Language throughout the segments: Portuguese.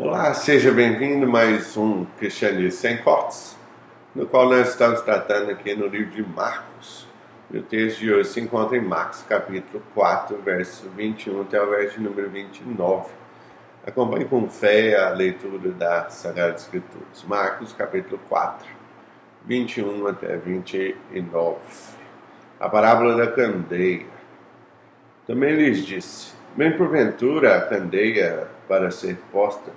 Olá, seja bem-vindo a mais um Cristianismo Sem Cortes, no qual nós estamos tratando aqui no livro de Marcos. E o texto de hoje se encontra em Marcos, capítulo 4, verso 21 até o verso número 29. Acompanhe com fé a leitura das Sagradas Escrituras. Marcos, capítulo 4, 21 até 29. A parábola da candeia. Também lhes disse: bem porventura a candeia para ser posta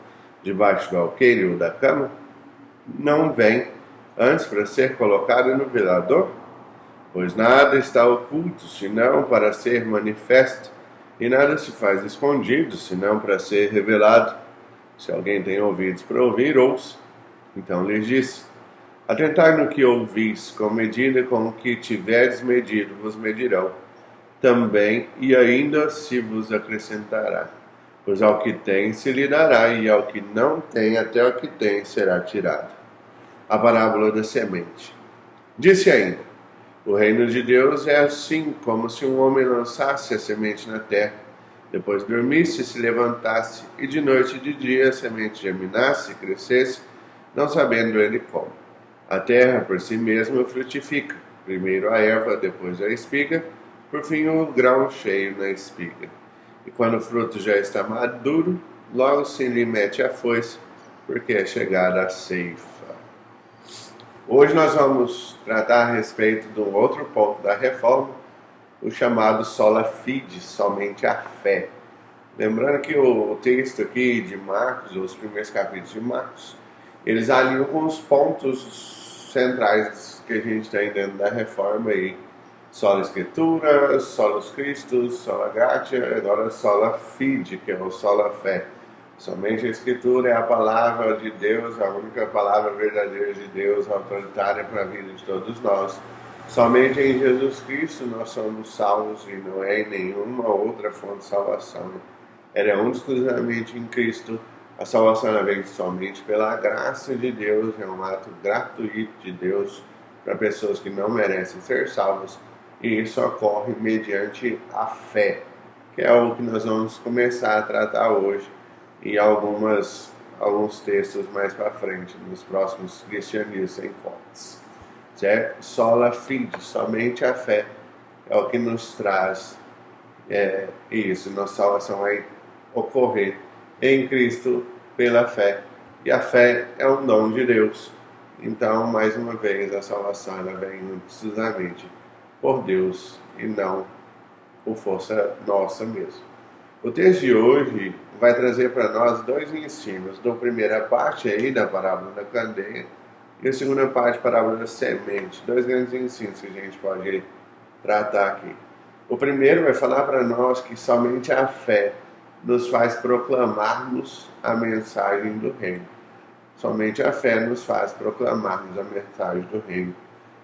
debaixo do alqueire ou da cama não vem antes para ser colocada no velador? Pois nada está oculto senão para ser manifesto, e nada se faz escondido senão para ser revelado. Se alguém tem ouvidos para ouvir, ouça. Então lhes disse: atentai no que ouvis, com medida com que tiverdes medido, vos medirão também, e ainda se vos acrescentará. Pois ao que tem se lhe dará, e ao que não tem, até o que tem será tirado. A parábola da semente. Disse ainda: o reino de Deus é assim, como se um homem lançasse a semente na terra, depois dormisse e se levantasse, e de noite e de dia a semente germinasse e crescesse, não sabendo ele como. A terra por si mesma frutifica, primeiro a erva, depois a espiga, por fim o grão cheio na espiga. E quando o fruto já está maduro, logo se lhe mete a foice, porque é chegada a ceifa. Hoje nós vamos tratar a respeito de um outro ponto da reforma, o chamado sola fide, somente a fé. Lembrando que o texto aqui de Marcos, os primeiros capítulos de Marcos, eles alinham com os pontos centrais que a gente tem dentro da reforma aí. Sola Escritura, Solus Christus, Sola Gratia, agora Sola Fide, que é o Sola Fé. Somente a Escritura é a palavra de Deus, a única palavra verdadeira de Deus, autoritária para a vida de todos nós. Somente em Jesus Cristo nós somos salvos e não é em nenhuma outra fonte de salvação. É exclusivamente em Cristo. A salvação vem somente pela graça de Deus, é um ato gratuito de Deus para pessoas que não merecem ser salvas. E isso ocorre mediante a fé, que é o que nós vamos começar a tratar hoje e alguns textos mais para frente, nos próximos Cristianismos Sem Cortes. Certo? Sola fide, somente a fé, é o que nos traz isso. Nossa salvação vai ocorrer em Cristo pela fé. E a fé é um dom de Deus. Então, mais uma vez, a salvação ela vem exclusivamente por Deus e não por força nossa mesmo. O texto de hoje vai trazer para nós dois ensinos, da primeira parte aí da parábola da candeia e a segunda parte da parábola da semente, dois grandes ensinos que a gente pode tratar aqui. O primeiro vai falar para nós que somente a fé nos faz proclamarmos a mensagem do reino. Somente a fé nos faz proclamarmos a mensagem do reino.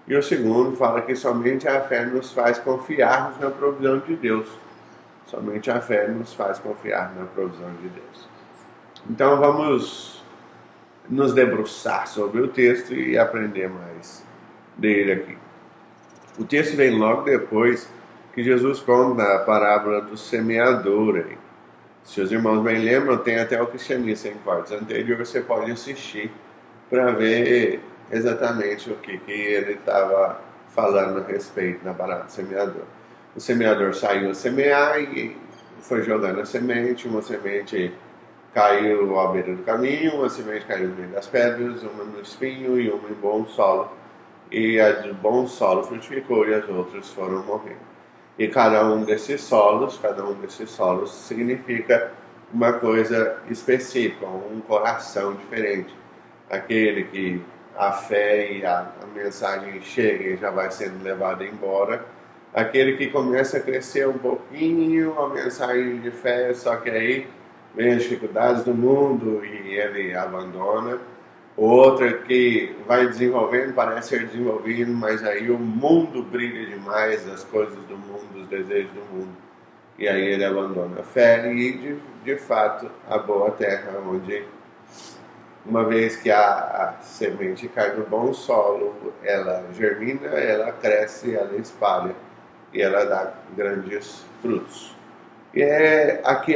E o segundo fala que somente a fé nos faz confiarmos na provisão de Deus. Somente a fé nos faz confiar na provisão de Deus. Então vamos nos debruçar sobre o texto e aprender mais dele aqui. O texto vem logo depois que Jesus conta a parábola do semeador. Se os irmãos bem lembram, tem até o Cristianismo Sem Cortes anterior, você pode assistir para ver exatamente o que ele estava falando a respeito na parábola do semeador. O semeador saiu a semear e foi jogando a semente. Uma semente caiu à beira do caminho, uma semente caiu no meio das pedras, uma no espinho e uma em bom solo. E a de bom solo frutificou e as outras foram morrendo. E cada um desses solos significa uma coisa específica, um coração diferente. Aquele que a fé e a mensagem chega e já vai sendo levada embora. Aquele que começa a crescer um pouquinho a mensagem de fé, só que aí vem as dificuldades do mundo e ele abandona. Outra que vai desenvolvendo, parece ser desenvolvido, mas aí o mundo brilha demais, as coisas do mundo, os desejos do mundo. E aí ele abandona a fé e, de fato, a boa terra, onde uma vez que a semente cai no bom solo, ela germina, ela cresce, ela espalha e ela dá grandes frutos. Aqui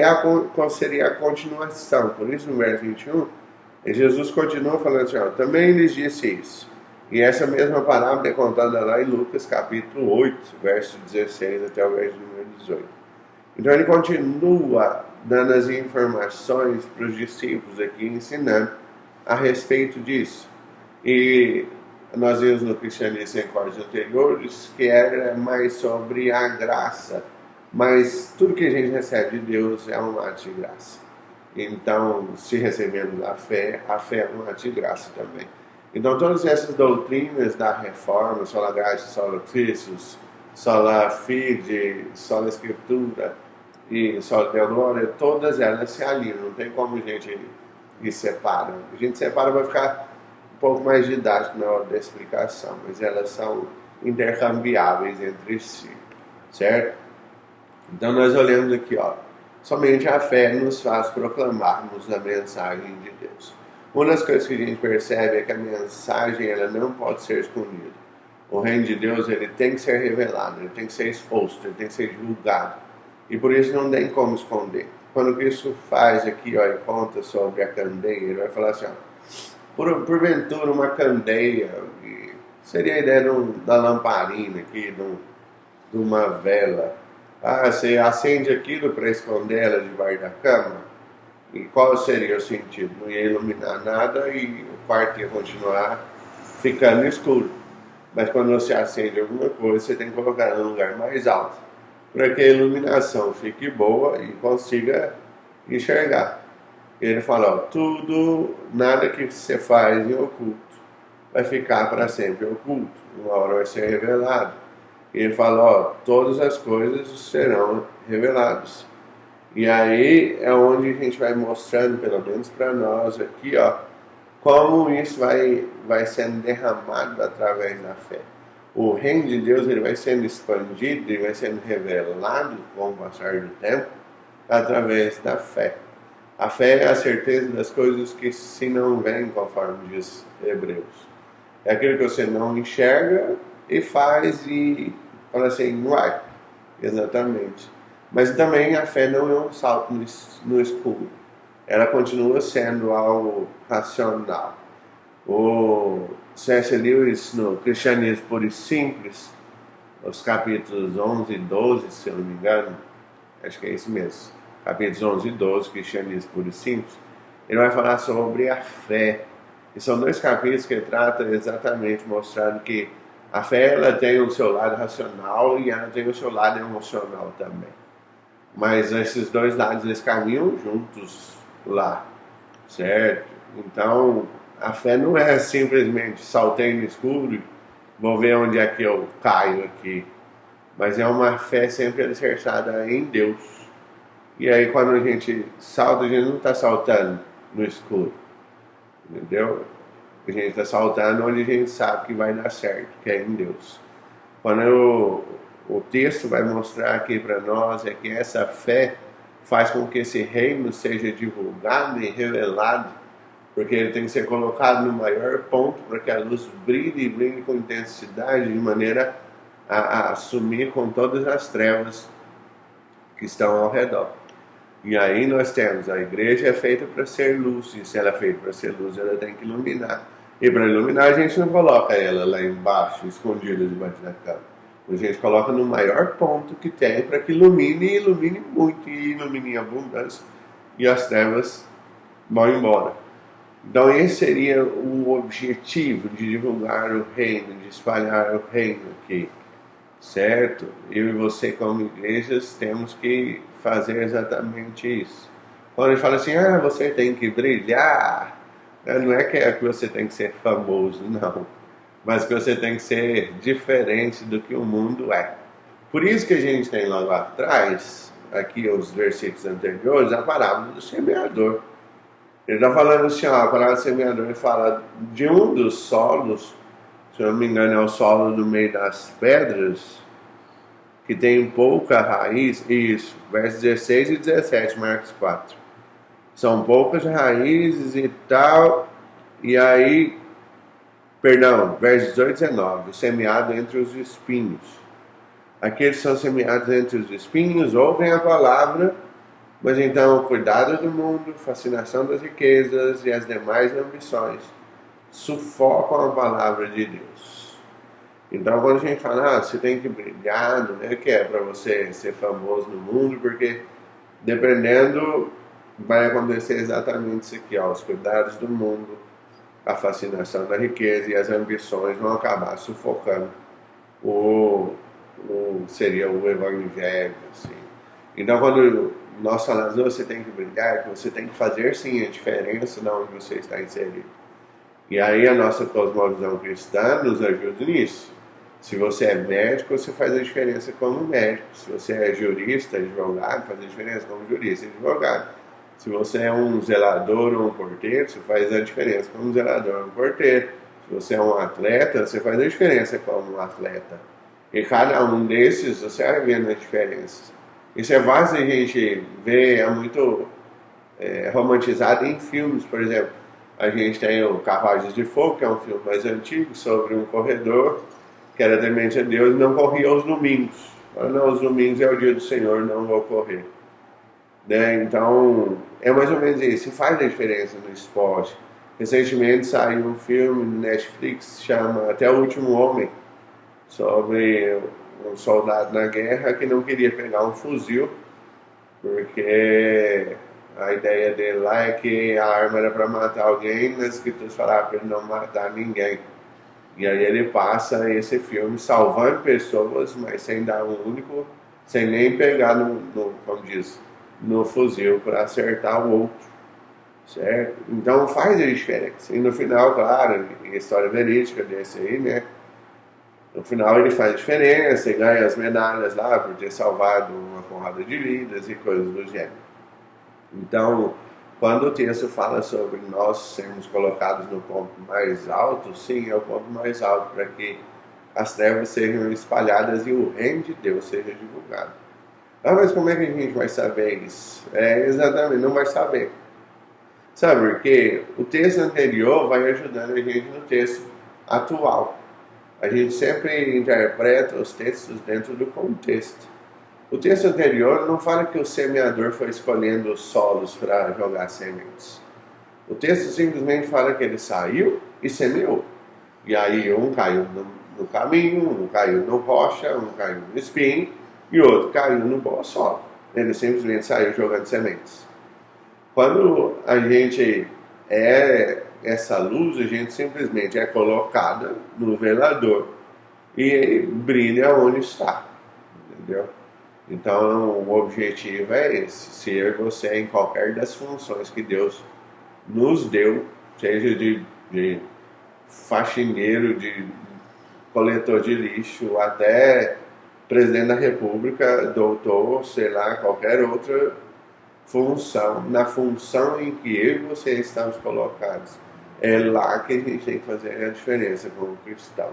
qual seria a continuação. Por isso, no verso 21, Jesus continua falando assim, ó, também lhes disse isso. E essa mesma parábola é contada lá em Lucas capítulo 8, verso 16 até o verso número 18. Então ele continua dando as informações para os discípulos aqui, ensinando a respeito disso. E nós vimos no Cristianismo Sem Cortes anteriores que era mais sobre a graça, mas tudo que a gente recebe de Deus é um ato de graça. Então, se recebemos a fé é um ato de graça também. Então, todas essas doutrinas da reforma, sola gratia, sola Christus, sola fide, sola escritura e sola Deo glória, todas elas se alinham, não tem como a gente ir separando. A gente separa vai ficar um pouco mais didático na hora da explicação, mas elas são intercambiáveis entre si, certo? Então, nós olhamos aqui, ó, somente a fé nos faz proclamarmos a mensagem de Deus. Uma das coisas que a gente percebe é que a mensagem ela não pode ser escondida. O reino de Deus ele tem que ser revelado, ele tem que ser exposto, ele tem que ser divulgado. E por isso não tem como esconder. Quando Cristo faz aqui, ó, e conta sobre a candeia, ele vai falar assim, ó, porventura uma candeia, seria a ideia da lamparina aqui, de uma vela. Você acende aquilo para esconder ela debaixo da cama? E qual seria o sentido? Não ia iluminar nada e o quarto ia continuar ficando escuro. Mas quando você acende alguma coisa, você tem que colocar ela no lugar mais alto, para que a iluminação fique boa e consiga enxergar. Ele fala, ó, nada que você faz em oculto vai ficar para sempre oculto. Uma hora vai ser revelado. E ele fala, ó, todas as coisas serão reveladas. E aí é onde a gente vai mostrando, pelo menos para nós aqui, ó, como isso vai sendo derramado através da fé. O reino de Deus ele vai sendo expandido, ele vai sendo revelado com o passar do tempo através da fé. A fé é a certeza das coisas que se não veem, conforme diz Hebreus. É aquilo que você não enxerga e faz e fala assim, uai, exatamente. Mas também a fé não é um salto no escuro. Ela continua sendo algo racional. O C.S. Lewis, no Cristianismo Puro e Simples, os capítulos 11 e 12, se eu não me engano, acho que é isso mesmo, capítulos 11 e 12, Cristianismo Puro e Simples, ele vai falar sobre a fé. E são dois capítulos que tratam exatamente mostrando que a fé ela tem o seu lado racional e ela tem o seu lado emocional também. Mas esses dois lados eles caminham juntos lá, certo? Então, a fé não é simplesmente saltei no escuro, vou ver onde é que eu caio aqui. Mas é uma fé sempre alicerçada em Deus. E aí quando a gente salta, a gente não está saltando no escuro, entendeu? A gente está saltando onde a gente sabe que vai dar certo, que é em Deus. Quando o texto vai mostrar aqui para nós é que essa fé faz com que esse reino seja divulgado e revelado, porque ele tem que ser colocado no maior ponto para que a luz brilhe e brilhe com intensidade, de maneira a assumir com todas as trevas que estão ao redor. E aí nós temos, a igreja é feita para ser luz, e se ela é feita para ser luz, ela tem que iluminar. E para iluminar a gente não coloca ela lá embaixo, escondida debaixo da cama. A gente coloca no maior ponto que tem para que ilumine, e ilumine muito, e ilumine em abundância, e as trevas vão embora. Então esse seria o objetivo de divulgar o reino, de espalhar o reino aqui, certo? Eu e você como igrejas temos que fazer exatamente isso. Quando a gente fala assim, você tem que brilhar, não é que você tem que ser famoso, não, mas que você tem que ser diferente do que o mundo é. Por isso que a gente tem logo atrás, aqui os versículos anteriores, a parábola do semeador. Ele está falando assim, a parábola do semeador, ele fala de um dos solos, se eu não me engano é o solo do meio das pedras, que tem pouca raiz, isso, versos 16 e 17, Marcos 4. São poucas raízes e tal, e aí, versos 18 e 19, semeado entre os espinhos. Aqueles que são semeados entre os espinhos ouvem a palavra, mas então o cuidado do mundo, fascinação das riquezas e as demais ambições sufocam a palavra de Deus. Então quando a gente fala, você tem que brilhar, não é que é para você ser famoso no mundo, porque dependendo vai acontecer exatamente isso aqui, os cuidados do mundo, a fascinação da riqueza e as ambições vão acabar sufocando seria o evangelho, assim. Então quando nós falamos, você tem que brilhar, que você tem que fazer sim a diferença de onde você está inserido. E aí a nossa cosmovisão cristã nos ajuda nisso. Se você é médico, você faz a diferença como médico. Se você é jurista, advogado, faz a diferença como jurista, advogado. Se você é um zelador ou um porteiro, você faz a diferença como um zelador ou um porteiro. Se você é um atleta, você faz a diferença como um atleta. E cada um desses, você vai vendo as diferenças. Isso é fácil a gente ver, é muito romantizado em filmes, por exemplo. A gente tem o Carruagens de Fogo, que é um filme mais antigo, sobre um corredor que era temente a Deus e não corria aos domingos. Não, os domingos é o dia do Senhor, não vou correr. Né? Então, é mais ou menos isso. Faz a diferença no esporte. Recentemente saiu um filme no Netflix que chama Até o Último Homem, sobre um soldado na guerra que não queria pegar um fuzil, porque a ideia dele lá é que a arma era para matar alguém, nas escrituras falavam para ele não matar ninguém. E aí ele passa esse filme salvando pessoas, mas sem dar um único, sem nem pegar como diz, no fuzil para acertar o outro, certo? Então faz a diferença. E no final, claro, história verídica desse aí, né? No final ele faz diferença e ganha as medalhas lá por ter salvado uma porrada de vidas e coisas do gênero. Então, quando o texto fala sobre nós sermos colocados no ponto mais alto, sim, é o ponto mais alto para que as trevas sejam espalhadas e o reino de Deus seja divulgado. Mas como é que a gente vai saber isso? Exatamente, não vai saber. Sabe por quê? O texto anterior vai ajudando a gente no texto atual. A gente sempre interpreta os textos dentro do contexto. O texto anterior não fala que o semeador foi escolhendo os solos para jogar sementes. O texto simplesmente fala que ele saiu e semeou. E aí um caiu no caminho, um caiu no rocha, um caiu no espinho e outro caiu no bom solo. Ele simplesmente saiu jogando sementes. Quando a gente essa luz, a gente simplesmente é colocada no velador e brilha onde está, entendeu? Então o objetivo é esse, ser você em qualquer das funções que Deus nos deu, seja de faxineiro, de coletor de lixo, até presidente da república, doutor, sei lá, qualquer outra função, na função em que eu e você estamos colocados. É lá que a gente tem que fazer a diferença como cristão.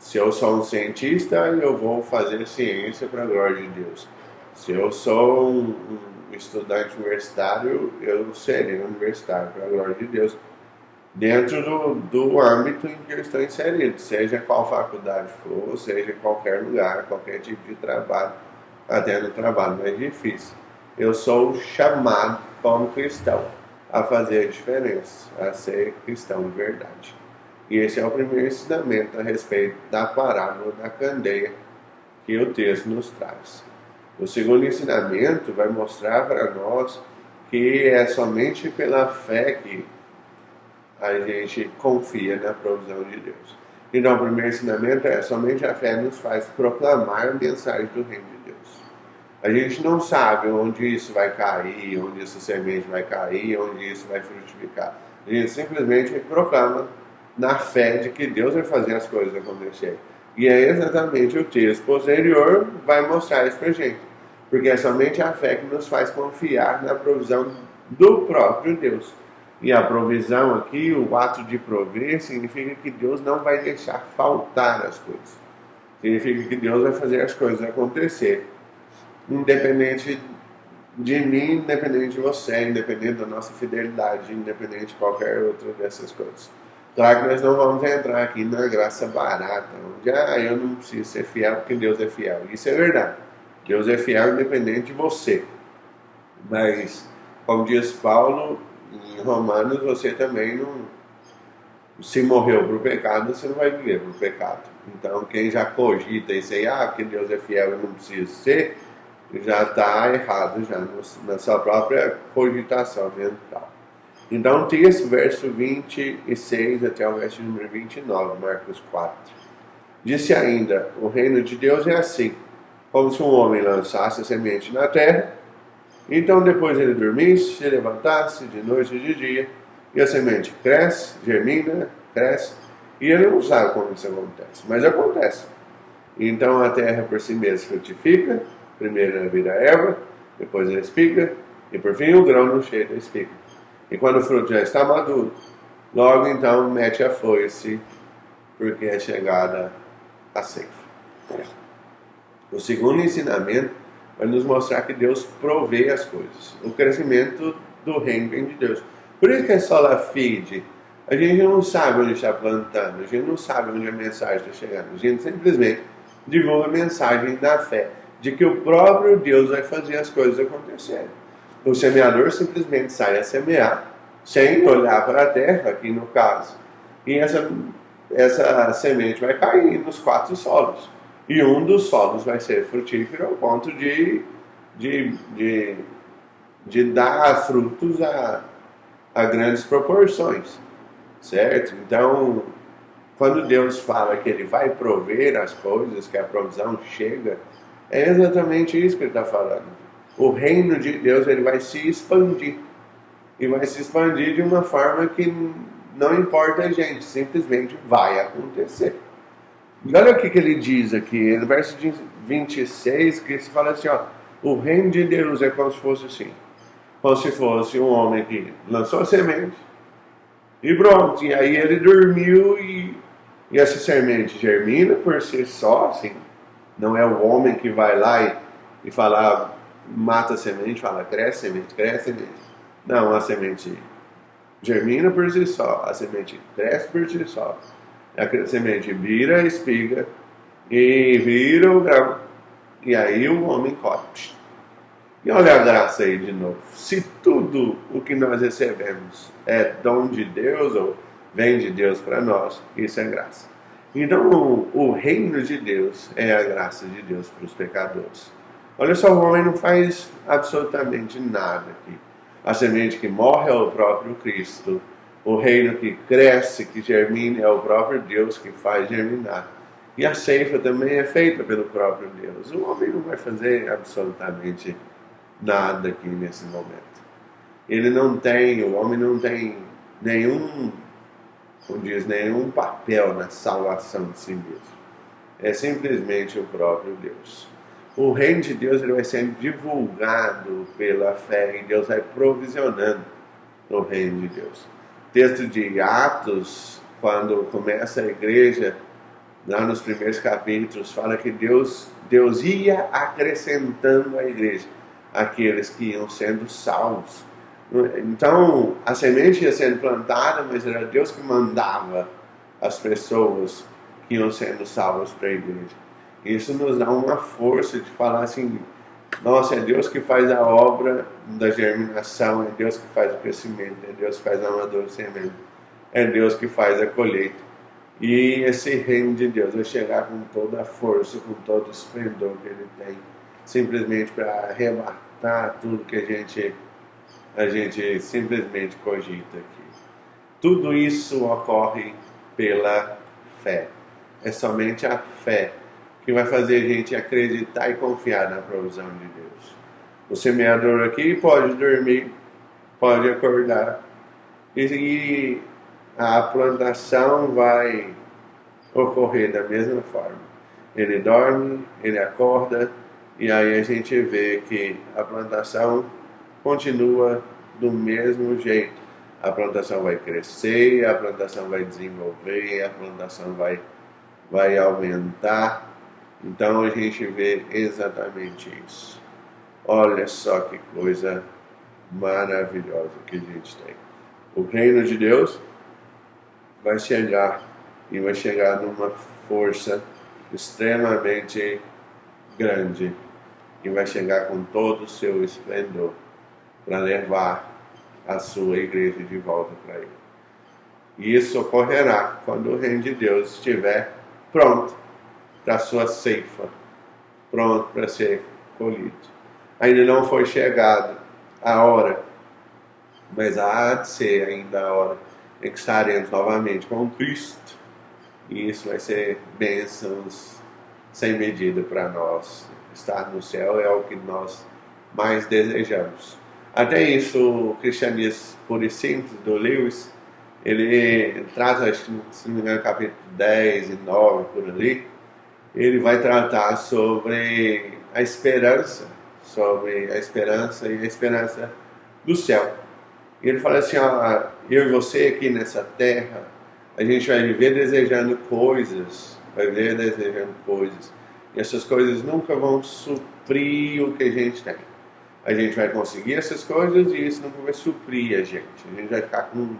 Se eu sou um cientista, eu vou fazer ciência para a glória de Deus. Se eu sou um estudante universitário, eu serei um universitário para a glória de Deus. Dentro do âmbito em que eu estou inserido, seja qual faculdade for, seja em qualquer lugar, qualquer tipo de trabalho, até no trabalho mais difícil. Eu sou chamado como cristão a fazer a diferença, a ser cristão de verdade. E esse é o primeiro ensinamento a respeito da parábola da candeia que o texto nos traz. O segundo ensinamento vai mostrar para nós que é somente pela fé que a gente confia na provisão de Deus. Então, o primeiro ensinamento é somente a fé nos faz proclamar a mensagem do reino de Deus. A gente não sabe onde isso vai cair, onde essa semente vai cair, onde isso vai frutificar. A gente simplesmente proclama na fé de que Deus vai fazer as coisas acontecerem. E é exatamente o texto posterior vai mostrar isso para a gente. Porque é somente a fé que nos faz confiar na provisão do próprio Deus. E a provisão aqui, o ato de prover, significa que Deus não vai deixar faltar as coisas. Significa que Deus vai fazer as coisas acontecer. Independente de mim, independente de você, independente da nossa fidelidade, independente de qualquer outra dessas coisas. Claro que nós não vamos entrar aqui na graça barata, onde eu não preciso ser fiel porque Deus é fiel. Isso é verdade. Deus é fiel independente de você. Mas, como diz Paulo, em Romanos, você também não. Se morreu para o pecado, você não vai viver para o pecado. Então, quem já cogita isso aí, porque Deus é fiel e não precisa ser, já está errado já na sua própria cogitação mental. Então, texto, verso 26 até o verso número 29, Marcos 4. Disse ainda, o reino de Deus é assim, como se um homem lançasse a semente na terra, então depois ele dormisse, se levantasse de noite e de dia, e a semente cresce, germina, cresce, e ele não sabe como isso acontece, mas acontece. Então a terra por si mesma frutifica, primeiro ela vira erva, depois a espiga, e por fim o grão no cheio da espiga. E quando o fruto já está maduro, logo então mete a foice, porque é chegada a ceifa. O segundo ensinamento vai nos mostrar que Deus provê as coisas. O crescimento do reino vem de Deus. Por isso que é sola fide. A gente não sabe onde está plantando, a gente não sabe onde a mensagem está chegando. A gente simplesmente divulga a mensagem da fé, de que o próprio Deus vai fazer as coisas acontecerem. O semeador simplesmente sai a semear, sem olhar para a terra, aqui no caso. E essa semente vai cair nos 4 solos. E um dos solos vai ser frutífero ao ponto de dar frutos a grandes proporções. Certo? Então, quando Deus fala que Ele vai prover as coisas, que a provisão chega, é exatamente isso que Ele está falando. O reino de Deus ele vai se expandir. E vai se expandir de uma forma que não importa a gente, simplesmente vai acontecer. E olha o que ele diz aqui, no verso 26, que se fala assim, o reino de Deus é como se fosse assim, como se fosse um homem que lançou a semente, e pronto, e aí ele dormiu e essa semente germina por si só, assim, não é o homem que vai lá e fala, mata a semente, fala, cresce semente, cresce semente. Não, a semente germina por si só, a semente cresce por si só. A semente vira a espiga e vira o grão. E aí o homem colhe. E olha a graça aí de novo. Se tudo o que nós recebemos é dom de Deus ou vem de Deus para nós, isso é graça. Então o reino de Deus é a graça de Deus para os pecadores. Olha só, o homem não faz absolutamente nada aqui. A semente que morre é o próprio Cristo. O reino que cresce, que germina, é o próprio Deus que faz germinar. E a ceifa também é feita pelo próprio Deus. O homem não vai fazer absolutamente nada aqui nesse momento. O homem não tem nenhum, como diz, nenhum papel na salvação de si mesmo. É simplesmente o próprio Deus. O reino de Deus ele vai sendo divulgado pela fé e Deus vai provisionando o reino de Deus. O texto de Atos, quando começa a igreja, lá nos primeiros capítulos, fala que Deus ia acrescentando à igreja aqueles que iam sendo salvos. Então, a semente ia sendo plantada, mas era Deus que mandava as pessoas que iam sendo salvas para a igreja. Isso nos dá uma força de falar assim, nossa, é Deus que faz a obra da germinação, é Deus que faz o crescimento, é Deus que faz o amadurecimento, é Deus que faz a colheita. E esse reino de Deus vai chegar com toda a força, com todo o esplendor que Ele tem, simplesmente para arrebatar tudo que a gente simplesmente cogita aqui. Tudo isso ocorre pela fé. É somente a fé que vai fazer a gente acreditar e confiar na provisão de Deus. O semeador aqui pode dormir, pode acordar, e a plantação vai ocorrer da mesma forma. Ele dorme, ele acorda, e aí a gente vê que a plantação continua do mesmo jeito. A plantação vai crescer, a plantação vai desenvolver, a plantação vai aumentar. Então a gente vê exatamente isso. Olha só que coisa maravilhosa que a gente tem. O reino de Deus vai chegar e vai chegar numa força extremamente grande e vai chegar com todo o seu esplendor para levar a sua igreja de volta para ele. E isso ocorrerá quando o reino de Deus estiver pronto para a sua ceifa, pronto para ser colhido. Ainda não foi chegado a hora, mas há de ser ainda a hora em que estaremos novamente com Cristo. E isso vai ser bênçãos sem medida para nós. Estar no céu é o que nós mais desejamos. Até isso, o Cristianismo Puro e Simples, do Lewis, ele trata, acho que, se não me engano, capítulo 10 e 9, por ali, ele vai tratar sobre a esperança e a esperança do céu. E ele fala assim, ó, eu e você aqui nessa terra, a gente vai viver desejando coisas, e essas coisas nunca vão suprir o que a gente tem. A gente vai conseguir essas coisas e isso nunca vai suprir a gente. A gente vai ficar com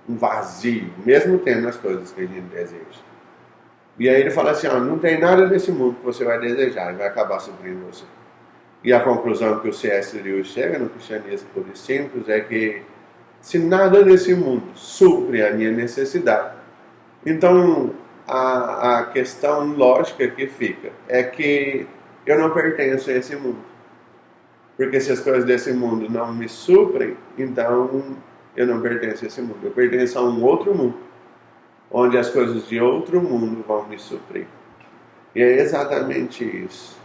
um vazio, mesmo tendo as coisas que a gente deseja. E aí ele fala assim, ó, não tem nada nesse mundo que você vai desejar e vai acabar suprindo você. E a conclusão que o C.S. Lewis chega no Cristianismo Puro e Simples é que se nada nesse mundo supre a minha necessidade, então a questão lógica que fica é que eu não pertenço a esse mundo. Porque se as coisas desse mundo não me suprem, então eu não pertenço a esse mundo. Eu pertenço a um outro mundo, onde as coisas de outro mundo vão me suprir. E é exatamente isso.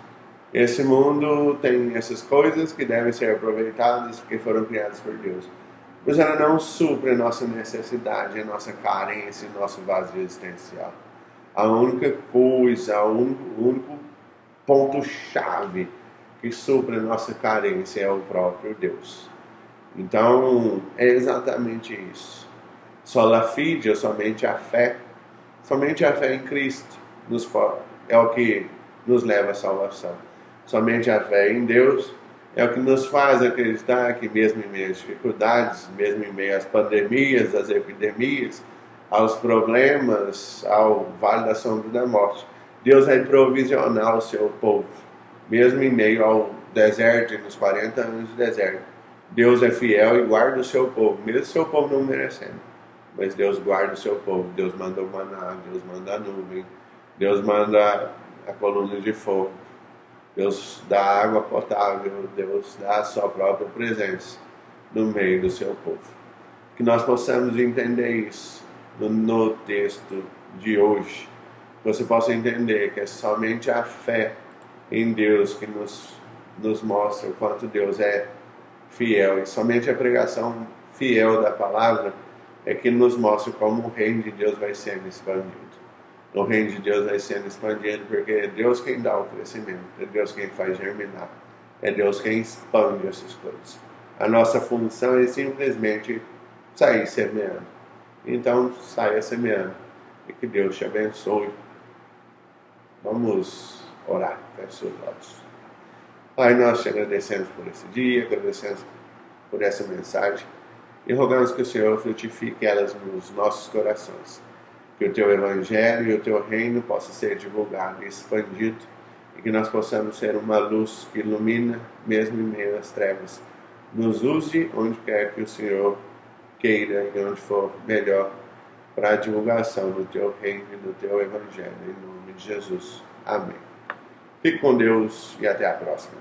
Esse mundo tem essas coisas que devem ser aproveitadas porque foram criadas por Deus. Mas ela não supre a nossa necessidade, a nossa carência, o nosso vazio existencial. A única coisa, o único ponto-chave que supre a nossa carência é o próprio Deus. Então, é exatamente isso. Sola fide, ou somente a fé em Cristo é o que nos leva à salvação. Somente a fé em Deus é o que nos faz acreditar que mesmo em meio às dificuldades, mesmo em meio às pandemias, às epidemias, aos problemas, ao vale da sombra da morte, Deus vai provisionar o seu povo. Mesmo em meio ao deserto, nos 40 anos de deserto, Deus é fiel e guarda o seu povo, mesmo o seu povo não merecendo. Mas Deus guarda o seu povo, Deus manda o maná, Deus manda a nuvem, Deus manda a coluna de fogo, Deus dá água potável, Deus dá a sua própria presença no meio do seu povo. Que nós possamos entender isso no texto de hoje. Que você possa entender que é somente a fé em Deus que nos mostra o quanto Deus é fiel. E somente a pregação fiel da palavra é que nos mostra como o reino de Deus vai sendo expandido. O reino de Deus vai sendo expandido porque é Deus quem dá o crescimento, é Deus quem faz germinar, é Deus quem expande essas coisas. A nossa função é simplesmente sair semeando. Então, saia semeando e que Deus te abençoe. Vamos orar, feche os olhos. Pai, nós te agradecemos por esse dia, agradecemos por essa mensagem e rogamos que o Senhor frutifique elas nos nossos corações. Que o Teu Evangelho e o Teu Reino possa ser divulgado e expandido e que nós possamos ser uma luz que ilumina mesmo em meio às trevas. Nos use onde quer que o Senhor queira e onde for melhor para a divulgação do Teu Reino e do Teu Evangelho. Em nome de Jesus. Amém. Fique com Deus e até a próxima.